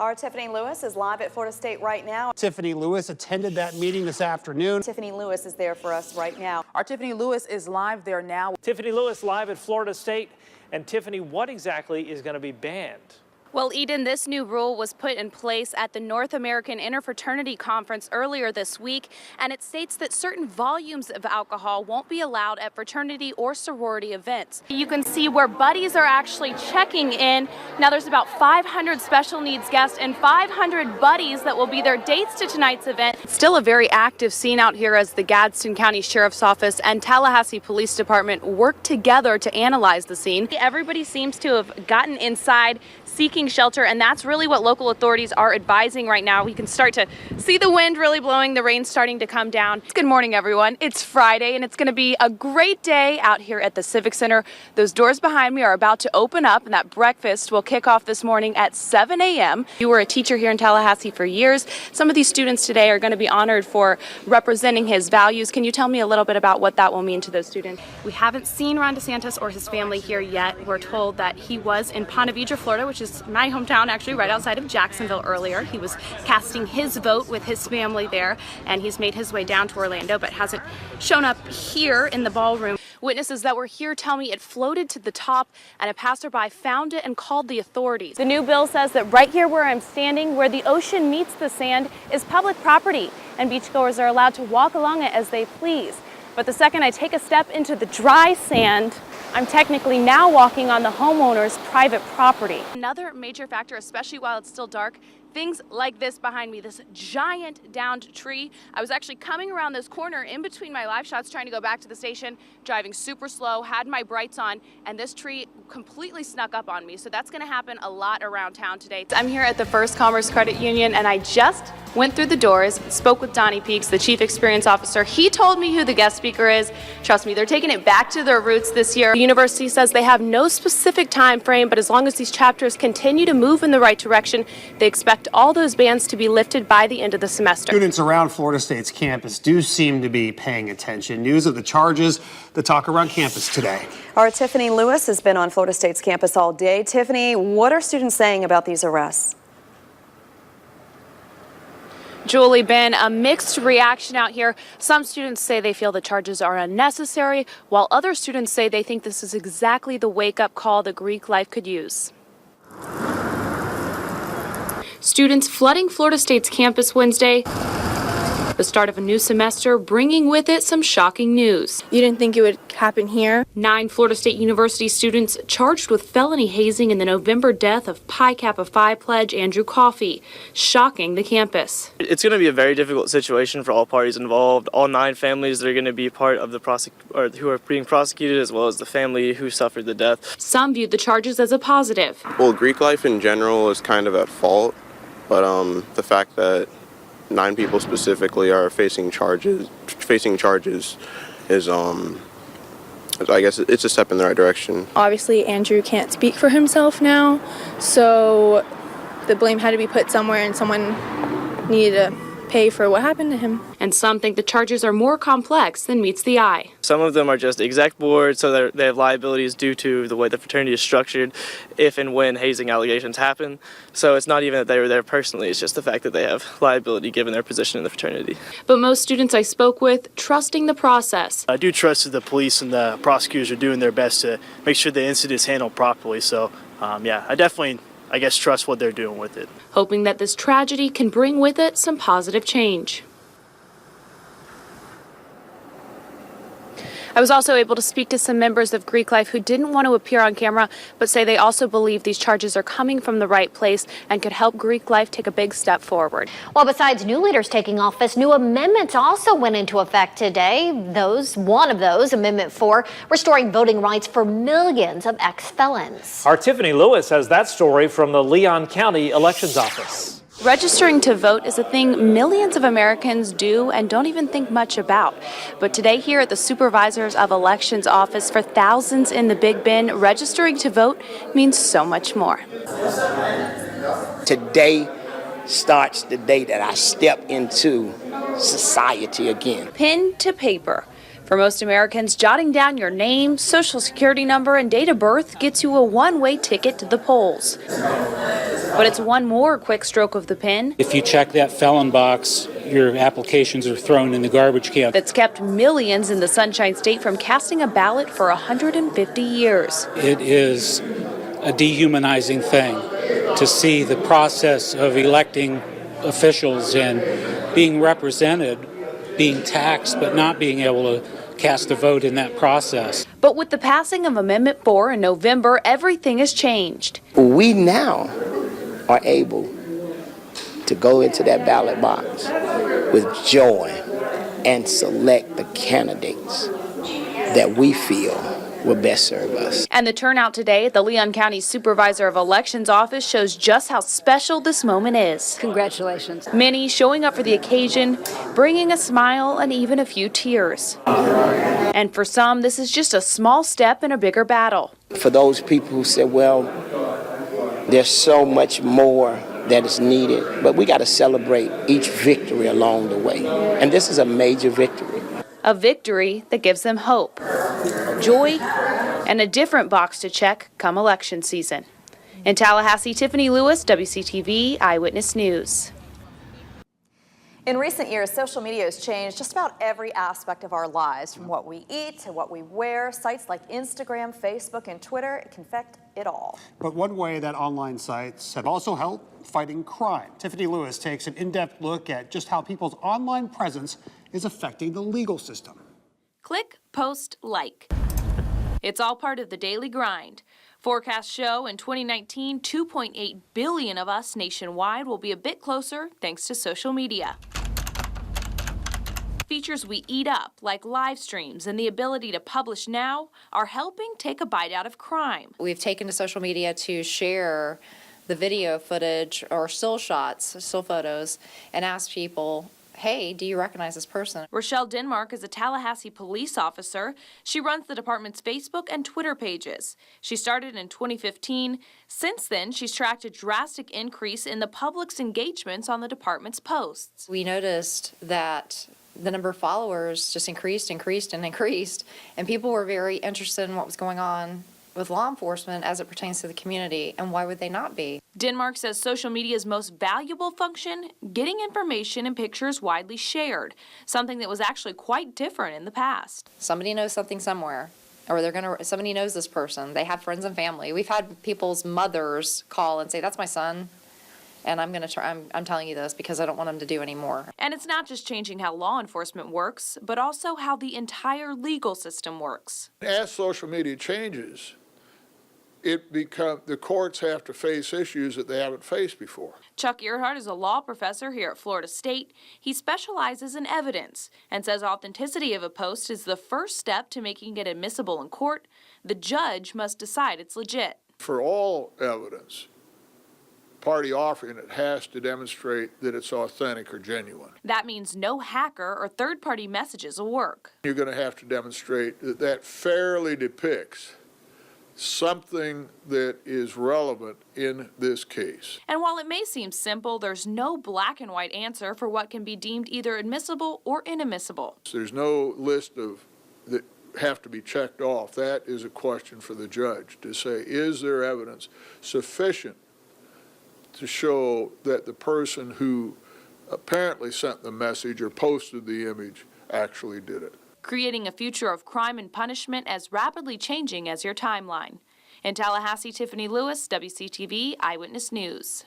Our Tiffany Lewis is live at Florida State right now. Tiffany Lewis attended that meeting this afternoon. Tiffany Lewis is there for us right now. Our Tiffany Lewis is live there now. Tiffany Lewis live at Florida State. And Tiffany, what exactly is going to be banned? Well, Eden, this new rule was put in place at the North American Interfraternity Conference earlier this week, and it states that certain volumes of alcohol won't be allowed at fraternity or sorority events. You can see where buddies are actually checking in. Now there's about 500 special needs guests and 500 buddies that will be their dates to tonight's event. Still a very active scene out here as the Gadsden County Sheriff's Office and Tallahassee Police Department work together to analyze the scene. Everybody seems to have gotten inside, seeking shelter, and that's really what local authorities are advising right now. We can start to see the wind really blowing, the rain starting to come down. Good morning, everyone. It's Friday, and it's going to be a great day out here at the Civic Center. Those doors behind me are about to open up, and that breakfast will kick off this morning at 7 a.m. You were a teacher here in Tallahassee for years. Some of these students today are going to be honored for representing his values. Can you tell me a little bit about what that will mean to those students? We haven't seen Ron DeSantis or his family here yet. We're told that he was in Ponte Vedra, Florida, which is my hometown, actually right outside of Jacksonville earlier. He was casting his vote with his family there, and he's made his way down to Orlando, but hasn't shown up here in the ballroom. Witnesses that were here tell me it floated to the top, and a passerby found it and called the authorities. The new bill says that right here where I'm standing, where the ocean meets the sand, is public property, and beachgoers are allowed to walk along it as they please. But the second I take a step into the dry sand, I'm technically now walking on the homeowner's private property. Another major factor, especially while it's still dark, things like this behind me, this giant downed tree. I was actually coming around this corner in between my live shots trying to go back to the station, driving super slow, had my brights on, and this tree completely snuck up on me. So that's gonna happen a lot around town today. I'm here at the First Commerce Credit Union, and I just went through the doors, spoke with Donnie Peaks, the Chief Experience Officer. He told me who the guest speaker is. Trust me, they're taking it back to their roots this year. The university says they have no specific time frame, but as long as these chapters continue to move in the right direction, they expect all those bans to be lifted by the end of the semester. Students around Florida State's campus do seem to be paying attention. News of the charges, the talk around campus today. Our Tiffany Lewis has been on Florida State's campus all day. Tiffany, what are students saying about these arrests? Julie, been a mixed reaction out here. Some students say they feel the charges are unnecessary, while other students say they think this is exactly the wake-up call the Greek life could use. Students flooding Florida State's campus Wednesday, the start of a new semester, bringing with it some shocking news. You didn't think it would happen here? 9 Florida State University students charged with felony hazing in the November death of Pi Kappa Phi pledge Andrew Coffey, shocking the campus. It's going to be a very difficult situation for all parties involved. All 9 families that are going to be part of the who are being prosecuted, as well as the family who suffered the death. Some viewed the charges as a positive. Well, Greek life in general is kind of at fault, but the fact that 9 people specifically are facing charges is, I guess it's a step in the right direction. Obviously, Andrew can't speak for himself now, so the blame had to be put somewhere, and someone needed to pay for what happened to him. And some think the charges are more complex than meets the eye. Some of them are just exec board, so they have liabilities due to the way the fraternity is structured if and when hazing allegations happen. So it's not even that they were there personally, it's just the fact that they have liability given their position in the fraternity. But most students I spoke with trusting the process. I do trust that the police and the prosecutors are doing their best to make sure the incident is handled properly. So yeah, I definitely trust what they're doing with it. Hoping that this tragedy can bring with it some positive change. I was also able to speak to some members of Greek life who didn't want to appear on camera, but say they also believe these charges are coming from the right place and could help Greek life take a big step forward. Well, besides new leaders taking office, new amendments also went into effect today. One of those, Amendment 4, restoring voting rights for millions of ex-felons. Our Tiffany Lewis has that story from the Leon County Elections Office. Registering to vote is a thing millions of Americans do and don't even think much about. But today here at the Supervisors of Elections office for thousands in the Big Bend, registering to vote means so much more. Today starts the day that I step into society again. Pen to paper. For most Americans, jotting down your name, social security number, and date of birth gets you a one-way ticket to the polls. But it's one more quick stroke of the pen. If you check that felon box, your applications are thrown in the garbage can. That's kept millions in the Sunshine State from casting a ballot for 150 years. It is a dehumanizing thing to see the process of electing officials and being represented, being taxed, but not being able to cast a vote in that process. But with the passing of Amendment 4 in November, everything has changed. We now are able to go into that ballot box with joy and select the candidates that we feel will best serve us. And the turnout today at the Leon County Supervisor of Elections office shows just how special this moment is. Congratulations. Many showing up for the occasion, bringing a smile and even a few tears. And for some, this is just a small step in a bigger battle. For those people who said, well, there's so much more that is needed, but we got to celebrate each victory along the way. And this is a major victory. A victory that gives them hope, joy, and a different box to check come election season. In Tallahassee, Tiffany Lewis, WCTV Eyewitness News. In recent years, social media has changed just about every aspect of our lives, from what we eat to what we wear. Sites like Instagram, Facebook, and Twitter, it can affect it all. But one way that online sites have also helped fighting crime. Tiffany Lewis takes an in-depth look at just how people's online presence is affecting the legal system. Click, post, like. It's all part of the daily grind. Forecasts show in 2019, 2.8 billion of us nationwide will be a bit closer thanks to social media. Features we eat up, like live streams and the ability to publish now, are helping take a bite out of crime. We've taken to social media to share the video footage or still shots, still photos, and ask people, hey, do you recognize this person? Rochelle Denmark is a Tallahassee police officer. She runs the department's Facebook and Twitter pages. She started in 2015. Since then, she's tracked a drastic increase in the public's engagements on the department's posts. We noticed that the number of followers just increased, and people were very interested in what was going on with law enforcement as it pertains to the community, and why would they not be? Denmark says social media's most valuable function, getting information and pictures widely shared, something that was actually quite different in the past. Somebody knows something somewhere, or somebody knows this person. They have friends and family. We've had people's mothers call and say, that's my son, and I'm telling you this because I don't want him to do any more. And it's not just changing how law enforcement works, but also how the entire legal system works. As social media changes, the courts have to face issues that they haven't faced before. Chuck Earhart is a law professor here at Florida State. He specializes in evidence and says authenticity of a post is the first step to making it admissible in court. The judge must decide it's legit. For all evidence, party offering it has to demonstrate that it's authentic or genuine. That means no hacker or third-party messages will work. You're going to have to demonstrate that that fairly depicts something that is relevant in this case. And while it may seem simple, there's no black and white answer for what can be deemed either admissible or inadmissible. There's no list that have to be checked off. That is a question for the judge to say, is there evidence sufficient to show that the person who apparently sent the message or posted the image actually did it. Creating a future of crime and punishment as rapidly changing as your timeline. In Tallahassee, Tiffany Lewis, WCTV Eyewitness News.